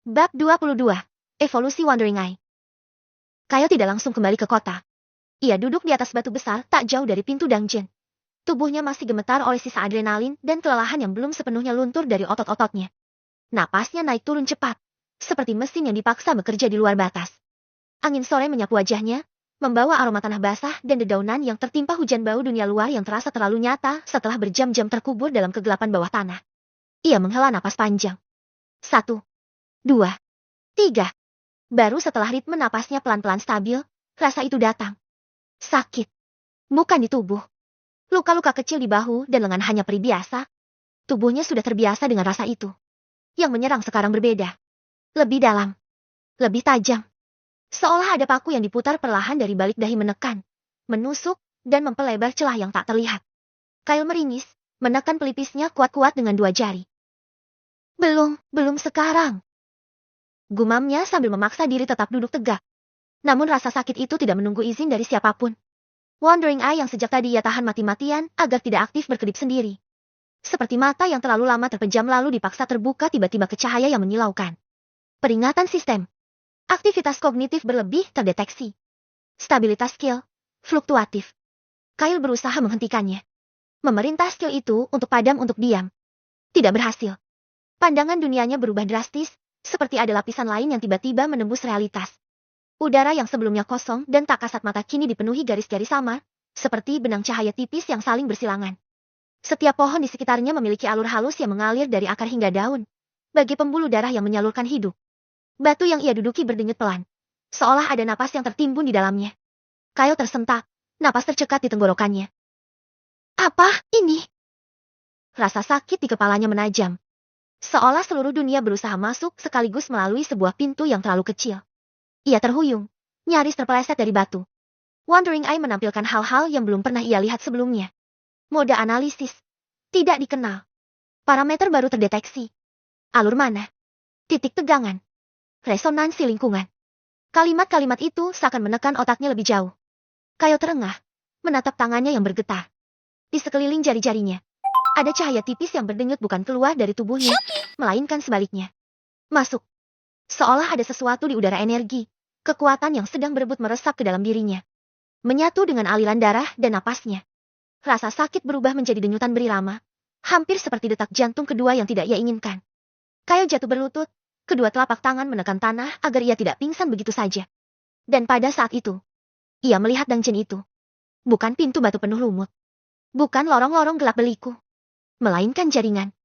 Bab 22. Evolusi Wandering Eye. Kayo tidak langsung kembali ke kota. Ia duduk di atas batu besar tak jauh dari pintu dungeon. Tubuhnya masih gemetar oleh sisa adrenalin dan kelelahan yang belum sepenuhnya luntur dari otot-ototnya. Napasnya naik turun cepat, seperti mesin yang dipaksa bekerja di luar batas. Angin sore menyapu wajahnya, membawa aroma tanah basah dan dedaunan yang tertimpa hujan bau dunia luar yang terasa terlalu nyata setelah berjam-jam terkubur dalam kegelapan bawah tanah. Ia menghela napas panjang. 1, 2, 3. Baru setelah ritme napasnya pelan-pelan stabil, rasa itu datang. Sakit. Bukan di tubuh. Luka-luka kecil di bahu dan lengan hanya perih biasa. Tubuhnya sudah terbiasa dengan rasa itu. Yang menyerang sekarang berbeda. Lebih dalam. Lebih tajam. Seolah ada paku yang diputar perlahan dari balik dahi menekan, menusuk, dan mempelebar celah yang tak terlihat. Kyle meringis, menekan pelipisnya kuat-kuat dengan 2 jari. Belum sekarang. Gumamnya sambil memaksa diri tetap duduk tegak. Namun rasa sakit itu tidak menunggu izin dari siapapun. Wandering Eye yang sejak tadi ia tahan mati-matian agar tidak aktif berkedip sendiri. Seperti mata yang terlalu lama terpejam lalu dipaksa terbuka tiba-tiba ke cahaya yang menyilaukan. Peringatan sistem. Aktivitas kognitif berlebih terdeteksi. Stabilitas skill. Fluktuatif. Kyle berusaha menghentikannya. Memerintah skill itu untuk padam untuk diam. Tidak berhasil. Pandangan dunianya berubah drastis, seperti ada lapisan lain yang tiba-tiba menembus realitas. Udara yang sebelumnya kosong dan tak kasat mata kini dipenuhi garis-garis samar, seperti benang cahaya tipis yang saling bersilangan. Setiap pohon di sekitarnya memiliki alur halus yang mengalir dari akar hingga daun, bagai pembuluh darah yang menyalurkan hidup. Batu yang ia duduki berdenyut pelan, seolah ada napas yang tertimbun di dalamnya. Kyle tersentak, napas tercekat di tenggorokannya. Apa ini? Rasa sakit di kepalanya menajam. Seolah seluruh dunia berusaha masuk sekaligus melalui sebuah pintu yang terlalu kecil. Ia terhuyung, nyaris terpeleset dari batu. Wandering Eye menampilkan hal-hal yang belum pernah ia lihat sebelumnya. Mode analisis. Tidak dikenal. Parameter baru terdeteksi. Alur mana? Titik tegangan. Resonansi lingkungan. Kalimat-kalimat itu seakan menekan otaknya lebih jauh. Kayo terengah, menatap tangannya yang bergetar. Di sekeliling jari-jarinya, ada cahaya tipis yang berdenyut bukan keluar dari tubuhnya, melainkan sebaliknya. Masuk. Seolah ada sesuatu di udara energi, kekuatan yang sedang berebut meresap ke dalam dirinya. Menyatu dengan aliran darah dan napasnya. Rasa sakit berubah menjadi denyutan berirama, hampir seperti detak jantung kedua yang tidak ia inginkan. Kyle jatuh berlutut, kedua telapak tangan menekan tanah agar ia tidak pingsan begitu saja. Dan pada saat itu, ia melihat dungeon itu. Bukan pintu batu penuh lumut. Bukan lorong-lorong gelap beliku. Melainkan jaringan.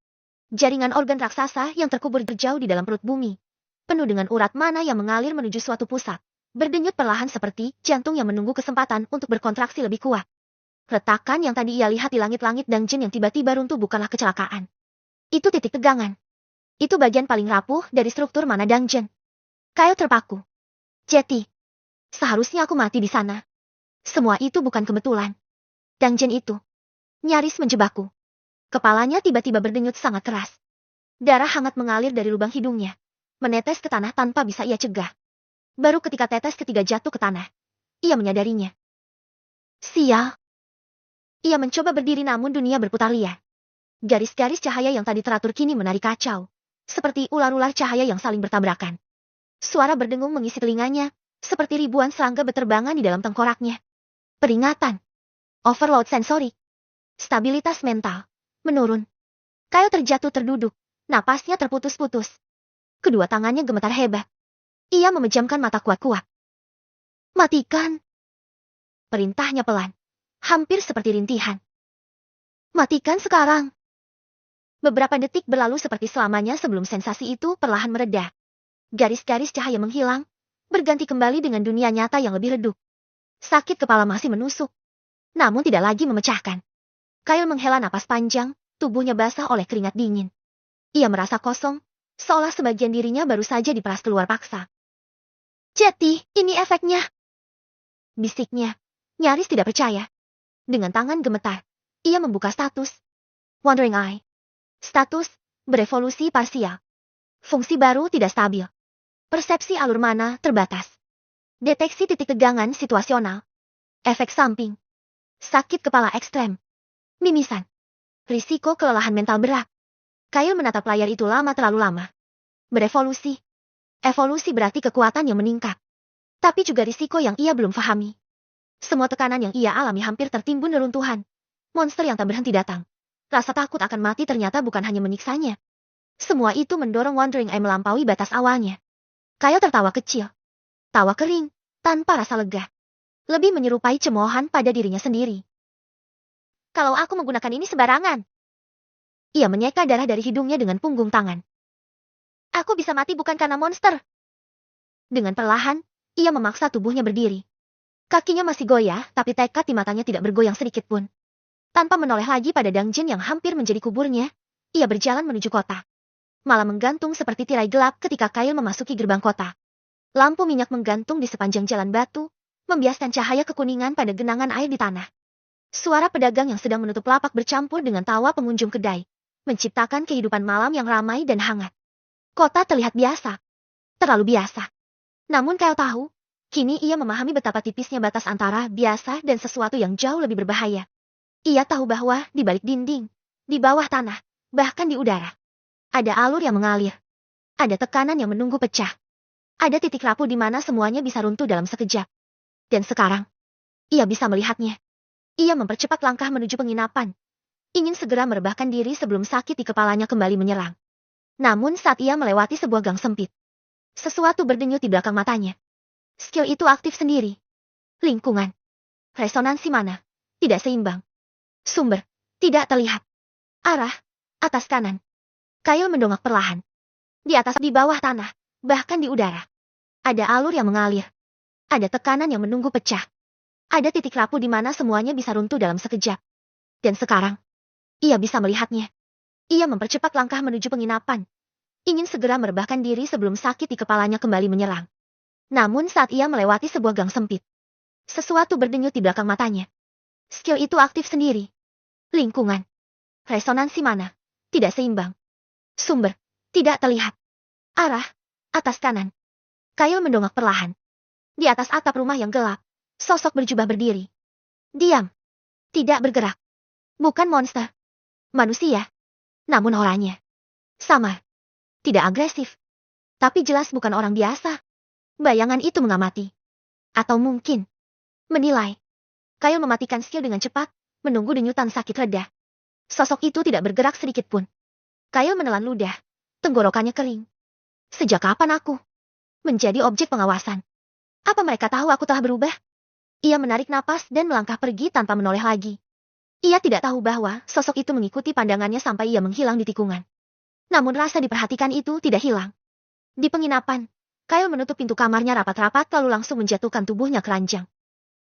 Jaringan organ raksasa yang terkubur jauh di dalam perut bumi. Penuh dengan urat mana yang mengalir menuju suatu pusat. Berdenyut perlahan seperti jantung yang menunggu kesempatan untuk berkontraksi lebih kuat. Retakan yang tadi ia lihat di langit-langit dungeon yang tiba-tiba runtuh bukanlah kecelakaan. Itu titik tegangan. Itu bagian paling rapuh dari struktur mana dungeon. Kyle terpaku. Jetty. Seharusnya aku mati di sana. Semua itu bukan kebetulan. Dungeon itu nyaris menjebakku. Kepalanya tiba-tiba berdenyut sangat keras. Darah hangat mengalir dari lubang hidungnya, menetes ke tanah tanpa bisa ia cegah. Baru ketika tetes ketiga jatuh ke tanah, ia menyadarinya. Sial. Ia mencoba berdiri namun dunia berputar liar. Garis-garis cahaya yang tadi teratur kini menari kacau, seperti ular-ular cahaya yang saling bertabrakan. Suara berdengung mengisi telinganya, seperti ribuan serangga beterbangan di dalam tengkoraknya. Peringatan. Overload sensorik. Stabilitas mental menurun. Kyle terjatuh terduduk, napasnya terputus-putus. Kedua tangannya gemetar hebat. Ia memejamkan mata kuat-kuat. Matikan. Perintahnya pelan, hampir seperti rintihan. Matikan sekarang. Beberapa detik berlalu seperti selamanya sebelum sensasi itu perlahan mereda. Garis-garis cahaya menghilang, berganti kembali dengan dunia nyata yang lebih redup. Sakit kepala masih menusuk, namun tidak lagi memecahkan. Kyle menghela napas panjang, tubuhnya basah oleh keringat dingin. Ia merasa kosong, seolah sebagian dirinya baru saja diperas keluar paksa. Jetty, ini efeknya. Bisiknya, nyaris tidak percaya. Dengan tangan gemetar, ia membuka status. Wandering Eye. Status, berevolusi parsial. Fungsi baru tidak stabil. Persepsi alur mana terbatas. Deteksi titik tegangan situasional. Efek samping. Sakit kepala ekstrem. Mimisan. Risiko kelelahan mental berat. Kyle menatap layar itu terlalu lama. Berevolusi. Evolusi berarti kekuatan yang meningkat. Tapi juga risiko yang ia belum pahami. Semua tekanan yang ia alami hampir tertimbun neruntuhan. Monster yang tak berhenti datang. Rasa takut akan mati ternyata bukan hanya menyiksanya. Semua itu mendorong Wandering Eye melampaui batas awalnya. Kayo tertawa kecil. Tawa kering, tanpa rasa lega. Lebih menyerupai cemoohan pada dirinya sendiri. Kalau aku menggunakan ini sembarangan. Ia menyeka darah dari hidungnya dengan punggung tangan. Aku bisa mati bukan karena monster. Dengan perlahan, ia memaksa tubuhnya berdiri. Kakinya masih goyah, tapi tekad di matanya tidak bergoyang sedikit pun. Tanpa menoleh lagi pada dungeon yang hampir menjadi kuburnya, ia berjalan menuju kota. Malah menggantung seperti tirai gelap ketika Kyle memasuki gerbang kota. Lampu minyak menggantung di sepanjang jalan batu, membiaskan cahaya kekuningan pada genangan air di tanah. Suara pedagang yang sedang menutup lapak bercampur dengan tawa pengunjung kedai, menciptakan kehidupan malam yang ramai dan hangat. Kota terlihat biasa. Terlalu biasa. Namun Kyle tahu, kini ia memahami betapa tipisnya batas antara biasa dan sesuatu yang jauh lebih berbahaya. Ia tahu bahwa di balik dinding, di bawah tanah, bahkan di udara, ada alur yang mengalir. Ada tekanan yang menunggu pecah. Ada titik rapuh di mana semuanya bisa runtuh dalam sekejap. Dan sekarang, ia bisa melihatnya. Ia mempercepat langkah menuju penginapan. Ingin segera merebahkan diri sebelum sakit di kepalanya kembali menyerang. Namun saat ia melewati sebuah gang sempit, sesuatu berdenyut di belakang matanya. Skill itu aktif sendiri. Lingkungan. Resonansi mana? Tidak seimbang. Sumber. Tidak terlihat. Arah. Atas kanan. Kyle mendongak perlahan. Di atas, di bawah tanah. Bahkan di udara. Ada alur yang mengalir. Ada tekanan yang menunggu pecah. Ada titik rapuh di mana semuanya bisa runtuh dalam sekejap. Dan sekarang, ia bisa melihatnya. Ia mempercepat langkah menuju penginapan. Ingin segera merebahkan diri sebelum sakit di kepalanya kembali menyerang. Namun saat ia melewati sebuah gang sempit, sesuatu berdenyut di belakang matanya. Skill itu aktif sendiri. Lingkungan. Resonansi mana? Tidak seimbang. Sumber. Tidak terlihat. Arah. Atas kanan. Kyle mendongak perlahan. Di atas atap rumah yang gelap, sosok berjubah berdiri. Diam. Tidak bergerak. Bukan monster. Manusia. Namun orangnya samar. Tidak agresif. Tapi jelas bukan orang biasa. Bayangan itu mengamati. Atau mungkin menilai. Kyle mematikan skill dengan cepat, menunggu denyutan sakit reda. Sosok itu tidak bergerak sedikit pun. Kyle menelan ludah. Tenggorokannya kering. Sejak kapan aku menjadi objek pengawasan? Apa mereka tahu aku telah berubah? Ia menarik napas dan melangkah pergi tanpa menoleh lagi. Ia tidak tahu bahwa sosok itu mengikuti pandangannya sampai ia menghilang di tikungan. Namun rasa diperhatikan itu tidak hilang. Di penginapan, Kyle menutup pintu kamarnya rapat-rapat lalu langsung menjatuhkan tubuhnya ke ranjang.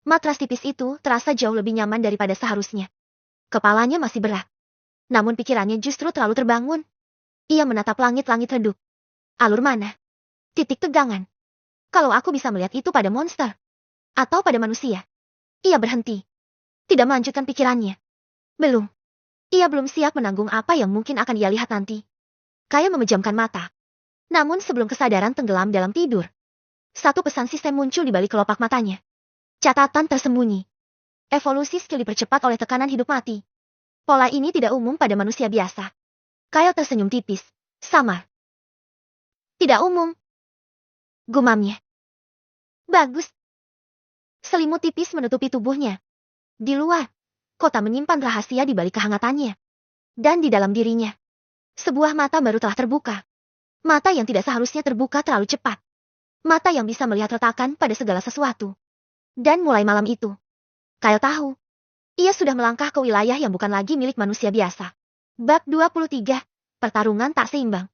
Matras tipis itu terasa jauh lebih nyaman daripada seharusnya. Kepalanya masih berat. Namun pikirannya justru terlalu terbangun. Ia menatap langit-langit redup. Alur mana? Titik tegangan. Kalau aku bisa melihat itu pada monster. Atau pada manusia. Ia berhenti. Tidak melanjutkan pikirannya. Belum. Ia belum siap menanggung apa yang mungkin akan ia lihat nanti. Kyle memejamkan mata. Namun sebelum kesadaran tenggelam dalam tidur, satu pesan sistem muncul di balik kelopak matanya. Catatan tersembunyi. Evolusi skill dipercepat oleh tekanan hidup mati. Pola ini tidak umum pada manusia biasa. Kyle tersenyum tipis. Samar. Tidak umum. Gumamnya. Bagus. Selimut tipis menutupi tubuhnya. Di luar, kota menyimpan rahasia di balik kehangatannya. Dan di dalam dirinya, sebuah mata baru telah terbuka. Mata yang tidak seharusnya terbuka terlalu cepat. Mata yang bisa melihat retakan pada segala sesuatu. Dan mulai malam itu, Kyle tahu, ia sudah melangkah ke wilayah yang bukan lagi milik manusia biasa. Bab 23, Pertarungan tak seimbang.